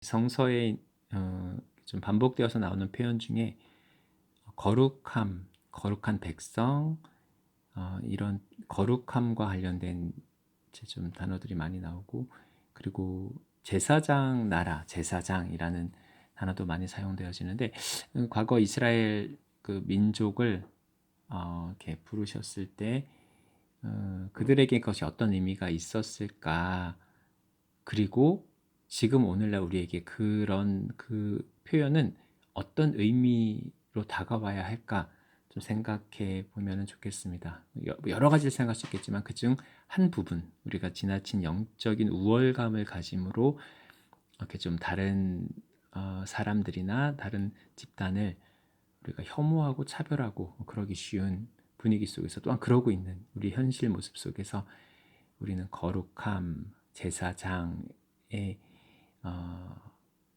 성서에 좀 반복되어서 나오는 표현 중에 거룩함, 거룩한 백성, 이런 거룩함과 관련된 이제 좀 단어들이 많이 나오고, 그리고 제사장 나라, 제사장이라는 단어도 많이 사용되어지는데, 과거 이스라엘 그 민족을 이렇게 부르셨을 때 그들에게 그것이 어떤 의미가 있었을까? 그리고 지금 오늘날 우리에게 그런 그 표현은 어떤 의미로 다가와야 할까 좀 생각해 보면 좋겠습니다. 여러 가지를 생각할 수 있겠지만 그중 한 부분, 우리가 지나친 영적인 우월감을 가짐으로 이렇게 좀 다른 사람들이나 다른 집단을 우리가 혐오하고 차별하고 그러기 쉬운 분위기 속에서, 또한 그러고 있는 우리 현실 모습 속에서 우리는 거룩함, 제사장의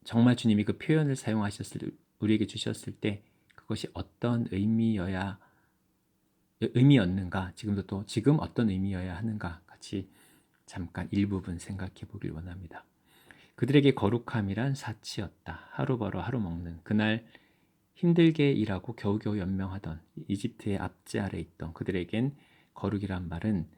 정말 주님이 그 표현을 사용하셨을, 우리에게 주셨을 때 그것이 어떤 의미였는가, 지금도 또 지금 어떤 의미여야 하는가 같이 잠깐 일부분 생각해 보길 원합니다. 그들에게 거룩함이란 사치였다. 하루 벌어 하루 먹는, 그날 힘들게 일하고 겨우겨우 연명하던 이집트의 압제 아래 있던 그들에겐 거룩이란 말은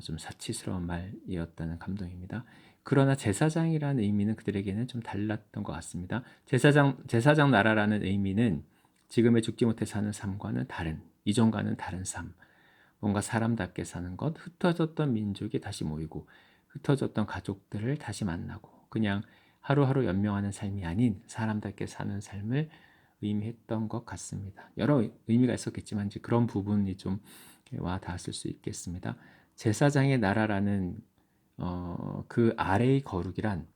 좀 사치스러운 말이었다는 감동입니다. 그러나 제사장이라는 의미는 그들에게는 좀 달랐던 것 같습니다. 제사장 나라라는 의미는 지금의 죽지 못해 사는 삶과는 다른, 이전과는 다른 삶, 뭔가 사람답게 사는 것, 흩어졌던 민족이 다시 모이고 흩어졌던 가족들을 다시 만나고 그냥 하루하루 연명하는 삶이 아닌 사람답게 사는 삶을 의미했던 것 같습니다. 여러 의미가 있었겠지만 이제 그런 부분이 좀 와 닿았을 수 있겠습니다. 제사장의 나라라는 그 아래의 거룩이란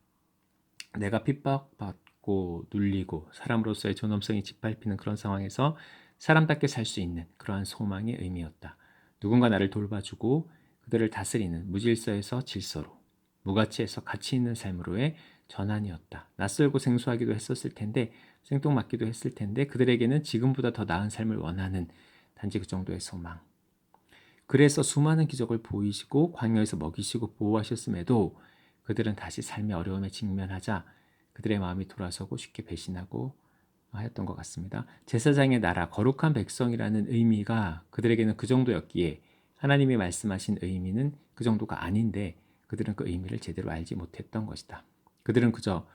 내가 핍박받고 눌리고 사람으로서의 존엄성이 짓밟히는 그런 상황에서 사람답게 살 수 있는 그러한 소망의 의미였다. 누군가 나를 돌봐주고 그들을 다스리는 무질서에서 질서로, 무가치에서 가치 있는 삶으로의 전환이었다. 낯설고 생소하기도 했었을 텐데, 생뚱맞기도 했을 텐데 그들에게는 지금보다 더 나은 삶을 원하는 단지 그 정도의 소망. 그래서 수많은 기적을 보이시고 광야에서 먹이시고 보호하셨음에도 그들은 다시 삶의 어려움에 직면하자 그들의 마음이 돌아서고 쉽게 배신하고 하였던 것 같습니다. 제사장의 나라, 거룩한 백성이라는 의미가 그들에게는 그 정도였기에 하나님이 말씀하신 의미는 그 정도가 아닌데 그들은 그 의미를 제대로 알지 못했던 것이다. 그들은 그저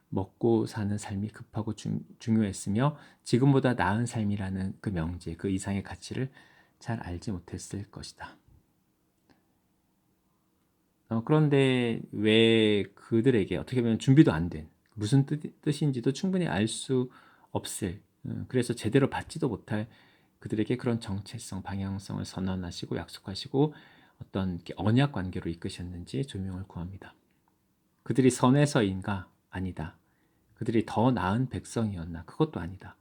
먹고 사는 삶이 급하고 중요했으며 지금보다 나은 삶이라는 그 명제, 그 이상의 가치를 잘 알지 못했을 것이다. 그런데 왜 그들에게 어떻게 보면 준비도 안 된, 무슨 뜻인지도 충분히 알 수 없을, 그래서 제대로 받지도 못할 그들에게 그런 정체성, 방향성을 선언하시고 약속하시고 어떤 언약 관계로 이끄셨는지 조명을 구합니다. 그들이 선해서인가? 아니다. 그들이 더 나은 백성이었나? 그것도 아니다.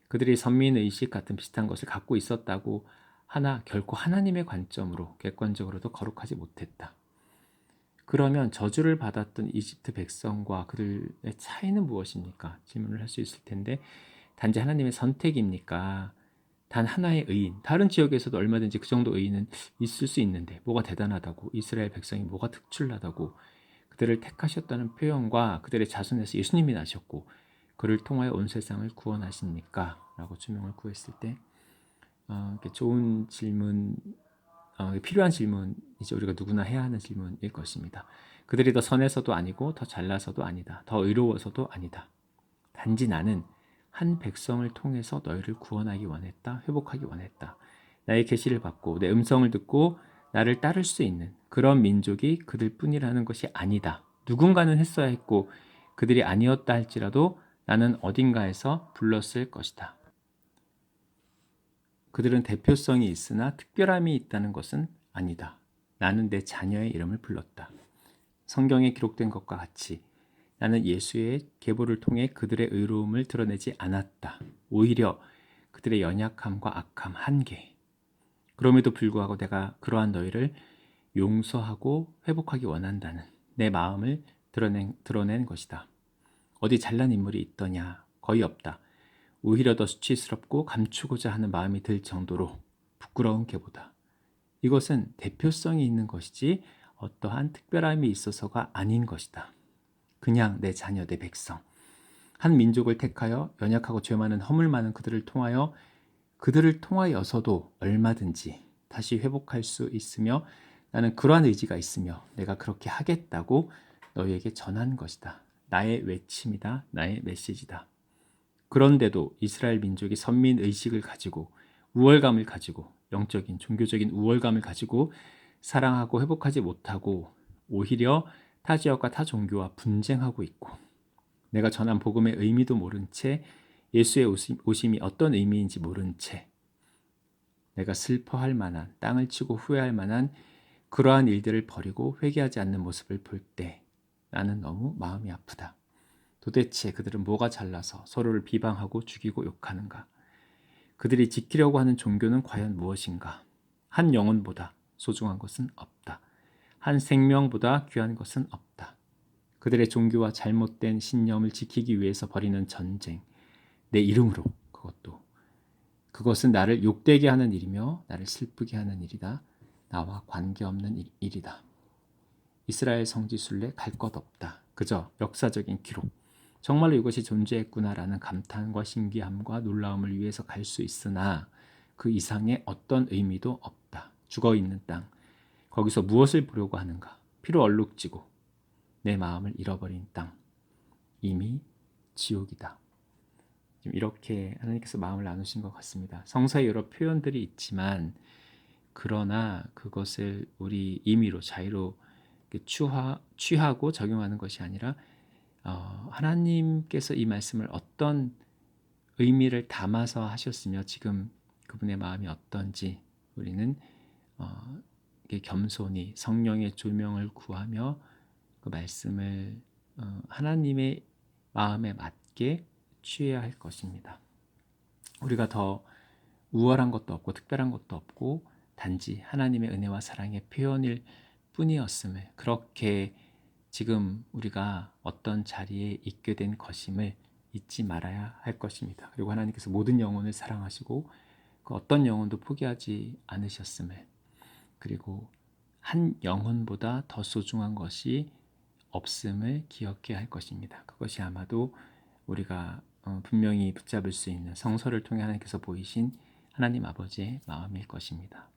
그들이 선민의식 같은 비슷한 것을 갖고 있었다고 하나 결코 하나님의 관점으로 객관적으로도 거룩하지 못했다. 그러면 저주를 받았던 이집트 백성과 그들의 차이는 무엇입니까? 질문을 할 수 있을 텐데, 단지 하나님의 선택입니까? 단 하나의 의인, 다른 지역에서도 얼마든지 그 정도 의인은 있을 수 있는데 뭐가 대단하다고, 이스라엘 백성이 뭐가 특출나다고 그들을 택하셨다는 표현과 그들의 자손에서 예수님이 나셨고 그를 통하여 온 세상을 구원하십니까? 라고 주명을 구했을 때 좋은 질문, 필요한 질문이죠. 우리가 누구나 해야 하는 질문일 것입니다. 그들이 더 선해서도 아니고 더 잘나서도 아니다. 더 의로워서도 아니다. 단지 나는 한 백성을 통해서 너희를 구원하기 원했다. 회복하기 원했다. 나의 계시를 받고 내 음성을 듣고 나를 따를 수 있는 그런 민족이 그들뿐이라는 것이 아니다. 누군가는 했어야 했고 그들이 아니었다 할지라도 나는 어딘가에서 불렀을 것이다. 그들은 대표성이 있으나 특별함이 있다는 것은 아니다. 나는 내 자녀의 이름을 불렀다. 성경에 기록된 것과 같이 나는 예수의 계보를 통해 그들의 의로움을 드러내지 않았다. 오히려 그들의 연약함과 악함, 한계. 그럼에도 불구하고 내가 그러한 너희를 용서하고 회복하기 원한다는 내 마음을 드러낸 것이다. 어디 잘난 인물이 있더냐? 거의 없다. 오히려 더 수치스럽고 감추고자 하는 마음이 들 정도로 부끄러운 계보다. 이것은 대표성이 있는 것이지 어떠한 특별함이 있어서가 아닌 것이다. 그냥 내 자녀, 내 백성. 한 민족을 택하여 연약하고 죄 많은 허물 많은 그들을 통하여서도 얼마든지 다시 회복할 수 있으며 나는 그러한 의지가 있으며 내가 그렇게 하겠다고 너희에게 전한 것이다. 나의 외침이다. 나의 메시지다. 그런데도 이스라엘 민족이 선민 의식을 가지고 우월감을 가지고 영적인 종교적인 우월감을 가지고 사랑하고 회복하지 못하고 오히려 타 지역과 타 종교와 분쟁하고 있고 내가 전한 복음의 의미도 모른 채 예수의 오심이 어떤 의미인지 모른 채 내가 슬퍼할 만한 땅을 치고 후회할 만한 그러한 일들을 버리고 회개하지 않는 모습을 볼 때 나는 너무 마음이 아프다. 도대체 그들은 뭐가 잘나서 서로를 비방하고 죽이고 욕하는가? 그들이 지키려고 하는 종교는 과연 무엇인가? 한 영혼보다 소중한 것은 없다. 한 생명보다 귀한 것은 없다. 그들의 종교와 잘못된 신념을 지키기 위해서 벌이는 전쟁, 내 이름으로 그것은 나를 욕되게 하는 일이며 나를 슬프게 하는 일이다. 나와 관계없는 일이다. 이스라엘 성지순례 갈 것 없다. 그저 역사적인 기록. 정말로 이것이 존재했구나라는 감탄과 신기함과 놀라움을 위해서 갈 수 있으나 그 이상의 어떤 의미도 없다. 죽어있는 땅. 거기서 무엇을 보려고 하는가? 피로 얼룩지고 내 마음을 잃어버린 땅. 이미 지옥이다. 지금 이렇게 하나님께서 마음을 나누신 것 같습니다. 성서에 여러 표현들이 있지만 그러나 그것을 우리 임의로 자유로 취하고 적용하는 것이 아니라 하나님께서 이 말씀을 어떤 의미를 담아서 하셨으며 지금 그분의 마음이 어떤지 우리는 겸손히 성령의 조명을 구하며 그 말씀을 하나님의 마음에 맞게 취해야 할 것입니다. 우리가 더 우월한 것도 없고 특별한 것도 없고 단지 하나님의 은혜와 사랑의 표현일 뿐이었음을 그렇게 지금 우리가 어떤 자리에 있게 된 것임을 잊지 말아야 할 것입니다. 그리고 하나님께서 모든 영혼을 사랑하시고 그 어떤 영혼도 포기하지 않으셨음을 그리고 한 영혼보다 더 소중한 것이 없음을 기억해야 할 것입니다. 그것이 아마도 우리가 분명히 붙잡을 수 있는 성서를 통해 하나님께서 보이신 하나님 아버지의 마음일 것입니다.